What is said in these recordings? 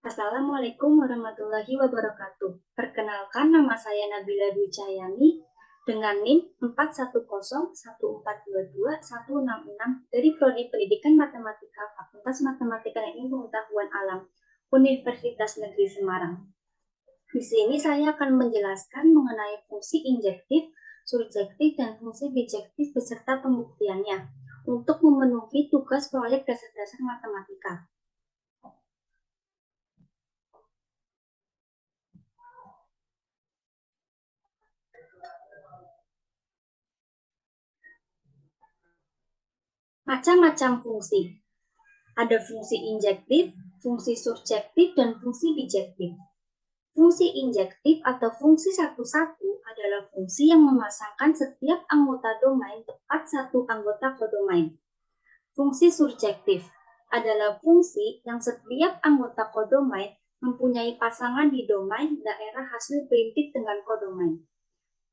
Assalamualaikum warahmatullahi wabarakatuh. Perkenalkan, nama saya Nabila Dwi Cahyani dengan NIM 41014221666 dari Prodi Pendidikan Matematika Fakultas Matematika dan Ilmu Pengetahuan Alam Universitas Negeri Semarang. Di sini saya akan menjelaskan mengenai fungsi injektif, surjektif, dan fungsi bijektif beserta pembuktiannya untuk memenuhi tugas proyek dasar-dasar matematika. Macam-macam fungsi. Ada fungsi injektif, fungsi surjektif, dan fungsi bijektif. Fungsi injektif atau fungsi satu-satu adalah fungsi yang memasangkan setiap anggota domain tepat satu anggota kodomain. Fungsi surjektif adalah fungsi yang setiap anggota kodomain mempunyai pasangan di domain daerah hasil perintit dengan kodomain.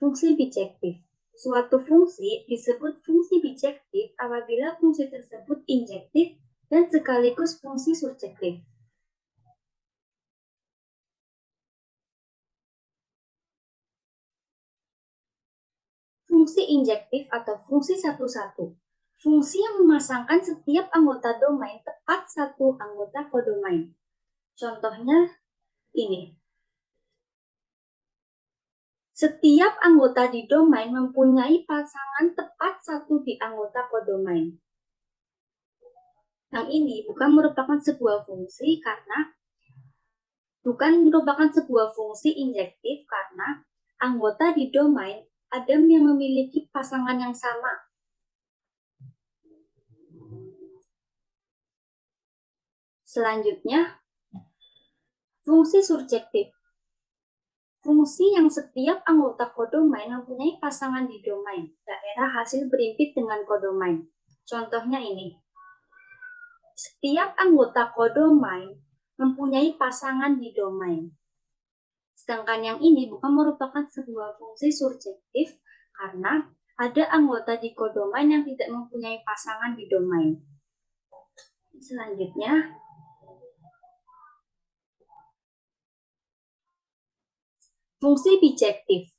Fungsi bijektif. Suatu fungsi disebut fungsi bijektif apabila fungsi tersebut injektif dan sekaligus fungsi surjektif. Fungsi injektif atau fungsi satu-satu. Fungsi yang memasangkan setiap anggota domain tepat satu anggota kodomain. Contohnya ini. Setiap anggota di domain mempunyai pasangan tepat satu di anggota kodomain. Yang ini bukan merupakan sebuah fungsi injektif karena anggota di domain ada yang memiliki pasangan yang sama. Selanjutnya, fungsi surjektif. Fungsi yang setiap anggota kodomain mempunyai pasangan di domain, daerah hasil berimpit dengan kodomain. Contohnya ini. Setiap anggota kodomain mempunyai pasangan di domain. Sedangkan yang ini bukan merupakan sebuah fungsi surjektif karena ada anggota di kodomain yang tidak mempunyai pasangan di domain. Selanjutnya, fungsi bijektif.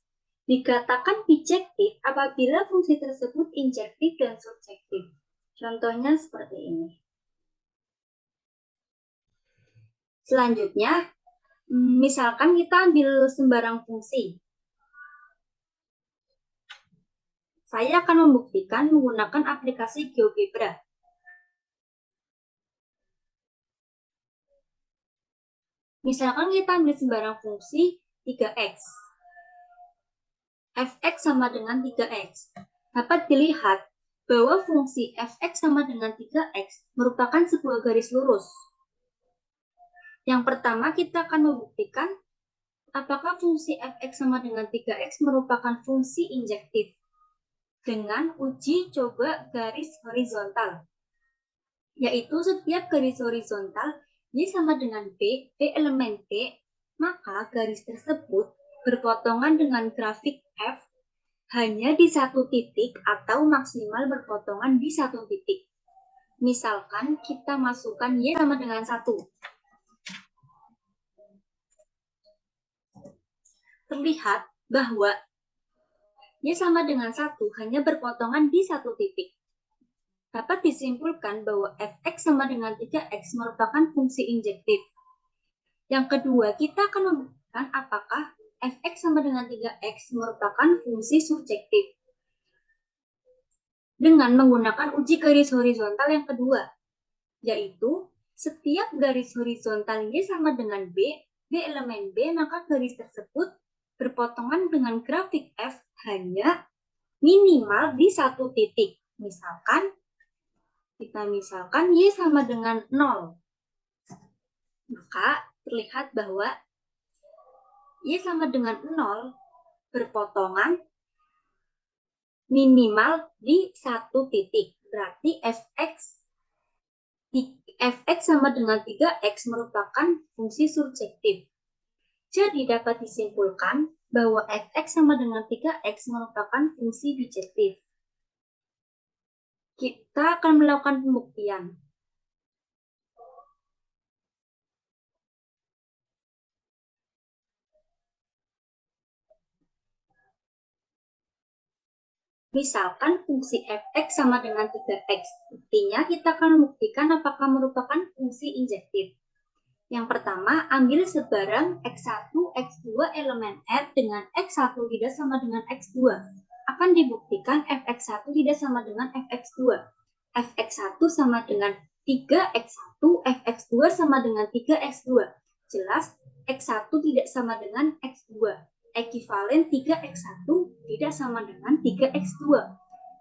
Dikatakan bijektif apabila fungsi tersebut injektif dan surjektif. Contohnya seperti ini. Selanjutnya, misalkan kita ambil sembarang fungsi. Saya akan membuktikan menggunakan aplikasi GeoGebra. Misalkan kita ambil sembarang fungsi 3x. Fx sama dengan 3x. Dapat dilihat bahwa fungsi fx sama dengan 3x merupakan sebuah garis lurus. Yang pertama kita akan membuktikan apakah fungsi fx sama dengan 3x merupakan fungsi injektif dengan uji coba garis horizontal. Yaitu setiap garis horizontal Y sama dengan B elemen P, maka garis tersebut berpotongan dengan grafik F hanya di satu titik atau maksimal berpotongan di satu titik. Misalkan kita masukkan Y sama dengan 1. Terlihat bahwa Y sama dengan 1 hanya berpotongan di satu titik. Dapat disimpulkan bahwa Fx sama dengan 3x merupakan fungsi injektif. Yang kedua, kita akan membuktikan apakah Fx sama dengan 3x merupakan fungsi surjektif dengan menggunakan uji garis horizontal yang kedua, yaitu setiap garis horizontal Y sama dengan B elemen B, maka garis tersebut berpotongan dengan grafik F hanya minimal di satu titik. Misalkan Y sama dengan 0. Maka terlihat bahwa Y sama dengan 0 berpotongan minimal di satu titik. Berarti Fx sama dengan 3x merupakan fungsi surjektif. Jadi dapat disimpulkan bahwa Fx sama dengan 3x merupakan fungsi bijektif. Kita akan melakukan pembuktian. Misalkan fungsi fx sama dengan 3x. Buktinya kita akan membuktikan apakah merupakan fungsi injektif. Yang pertama, ambil sebarang x1, x2 elemen R dengan x1 tidak sama dengan x2. Akan dibuktikan fx1 tidak sama dengan fx2. Fx1 sama dengan 3x1, fx2 sama dengan 3x2. Jelas, x1 tidak sama dengan x2. Ekivalen 3x1 tidak sama dengan 3x2.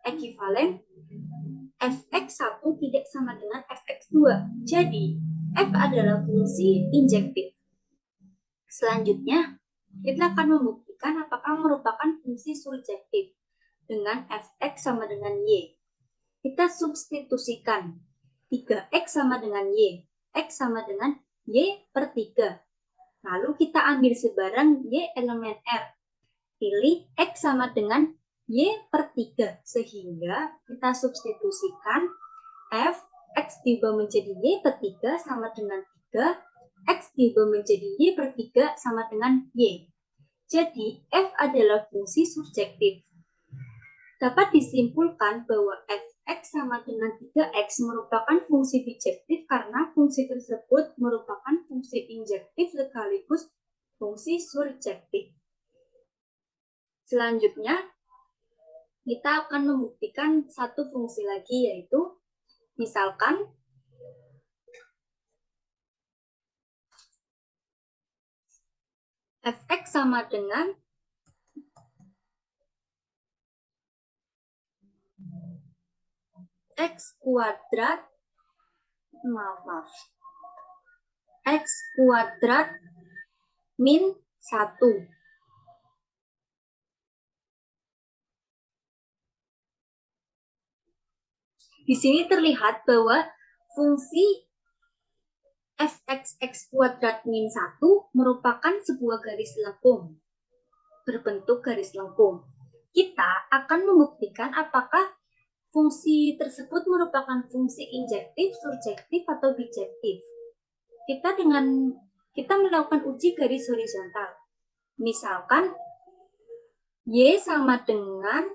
Ekivalen fx1 tidak sama dengan fx2. Jadi, f adalah fungsi injektif. Selanjutnya, kita akan membuktikan apakah merupakan fungsi surjektif dengan fx sama dengan y. Kita substitusikan 3x sama dengan y. X sama dengan y per 3. Lalu kita ambil sebarang y elemen R. Pilih x sama dengan y per 3. Sehingga kita substitusikan f x diubah menjadi y per 3 sama dengan 3. X diubah menjadi y per 3 sama dengan y. Jadi, f adalah fungsi surjektif. Dapat disimpulkan bahwa fx sama dengan 3x merupakan fungsi bijektif karena fungsi tersebut merupakan fungsi injektif sekaligus fungsi surjektif. Selanjutnya, kita akan membuktikan satu fungsi lagi, yaitu misalkan fx sama dengan x kuadrat x kuadrat min 1. Di sini terlihat bahwa fungsi fx x kuadrat min 1 merupakan sebuah garis lengkung berbentuk garis lengkung. Kita akan membuktikan apakah fungsi tersebut merupakan fungsi injektif, surjektif, atau bijektif. Kita melakukan uji garis horizontal. Misalkan y sama dengan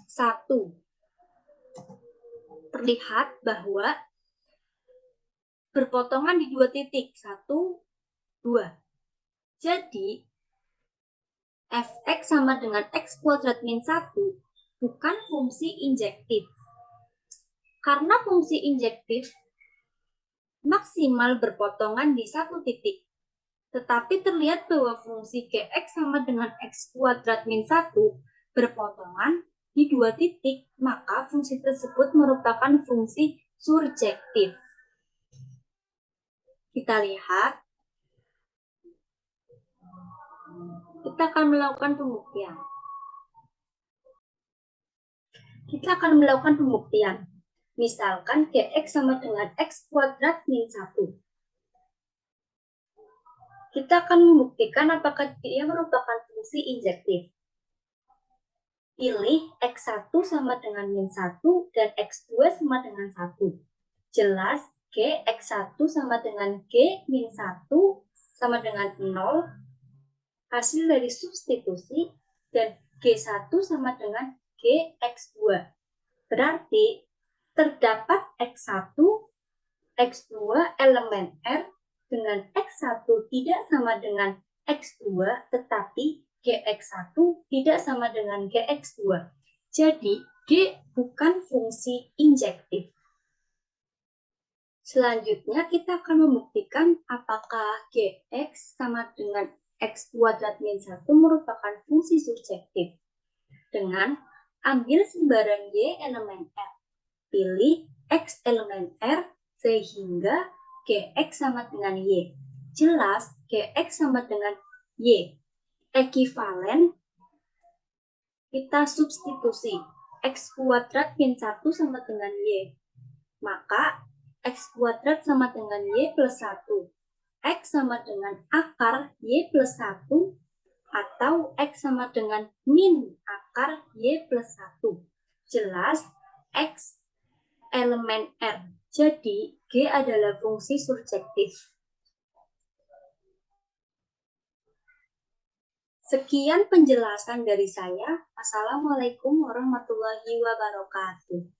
1. Terlihat bahwa berpotongan di 2 titik, 1, 2. Jadi, fx sama dengan x kuadrat min 1 bukan fungsi injektif. Karena fungsi injektif maksimal berpotongan di 1 titik. Tetapi terlihat bahwa fungsi gx sama dengan x kuadrat min 1 berpotongan di 2 titik, maka fungsi tersebut merupakan fungsi surjektif. Kita lihat. Kita akan melakukan pembuktian. Misalkan gx sama dengan x kuadrat min 1. Kita akan membuktikan apakah dia merupakan fungsi injektif. Pilih x1 sama dengan min 1 dan x2 sama dengan 1. Jelas g x1 sama dengan g min 1 sama dengan 0. Hasil dari substitusi dan g1 sama dengan gx2. Berarti terdapat x1, x2 elemen R dengan x1 tidak sama dengan x2, tetapi gx1 tidak sama dengan gx2. Jadi, G bukan fungsi injektif. Selanjutnya, kita akan membuktikan apakah gx sama dengan x kuadrat min 1 merupakan fungsi surjektif. Dengan ambil sembarang y elemen R. Pilih x elemen R sehingga gx sama dengan y. Jelas gx sama dengan y. Ekivalen kita substitusi. X kuadrat min 1 sama dengan y. Maka x kuadrat sama dengan y plus 1. X sama dengan akar y plus 1 atau X sama dengan min akar Y plus 1. Jelas X elemen R. Jadi G adalah fungsi surjektif. Sekian penjelasan dari saya. Assalamualaikum warahmatullahi wabarakatuh.